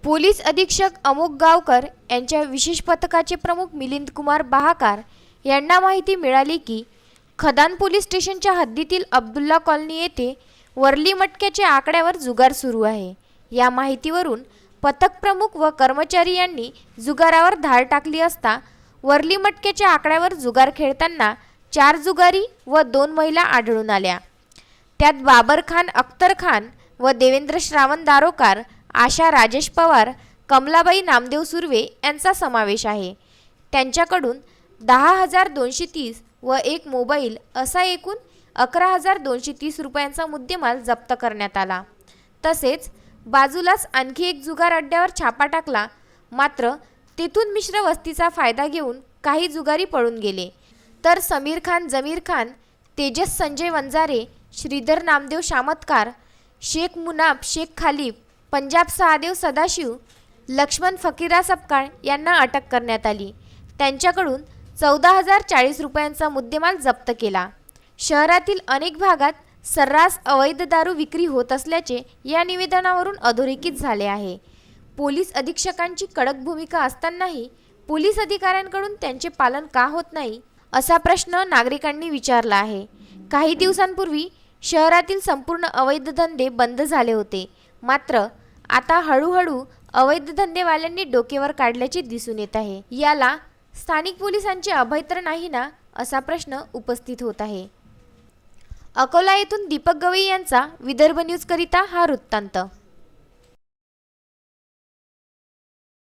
Police अधीक्षक Amok गावकर यांच्या विशेष पथकाचे प्रमुख मिलिंद कुमार बहाकार यांना माहिती मिळाली की खदान पोलीस स्टेशनच्या हद्दीतील अब्दुल्ला कॉलनी येथे वर्ली मटक्याच्या आकड्यावर जुगार सुरू आहे। या माहितीवरून पथक प्रमुख व कर्मचारी यांनी जुगारावर धाड टाकली असता वर्ली मटक्याच्या आकड्यावर जुगार खेळताना 4 जुगारी व 2 महिला आढळून आल्या। त्यात बाबर खान अख्तर खान व देवेंद्र श्रावण दारोकार, आशा राजेश पवार, कमलाबाई नामदेव सुर्वे यांचा समावेश आहे। त्यांच्याकडून 10,230 व एक मोबाईल असा एकूण 11,230 रुपयांचा मुद्देमाल जप्त करण्यात आला। तसेच बाजूलाच आणखी एक जुगार अड्ड्यावर छापा टाकला, मात्र तेथून मिश्र वस्तीचा फायदा घेऊन काही जुगारी पळून गेले। तर समीर खान जमीर खान, तेजस संजय वंजारे, श्रीधर नामदेव शामतकार, शेख मुनाब शेख खालिफ, पंजाब सहादेव सदाशिव, लक्ष्मण फकीरा सपकाळ यांना अटक करण्यात आली। त्यांच्याकडून 14,040 रुपयांचा मुद्देमाल जप्त केला। शहरातील अनेक भागात सर्रास अवैध दारू विक्री होत असल्याचे या निवेदनावरून अधोरेखित झाले आहे। पोलीस अधीक्षकांची कडक भूमिका असतानाही पोलीस अधिकाऱ्यांकडून त्यांचे पालन का होत नाही, असा प्रश्न नागरिकांनी विचारला आहे। काही दिवसांपूर्वी शहरातील संपूर्ण अवैध धंदे बंद झाले होते, मात्र आता हळूहळू अवैध धंदेवाल्यांनी डोकेवर काढल्याचे दिसून येत आहे। याला स्थानिक पोलिसांचे अभय तर नाही ना, असा प्रश्न उपस्थित होत आहे। अकोला येथून दीपक गवई यांचा विदर्भ न्यूज करिता हा वृत्तांत।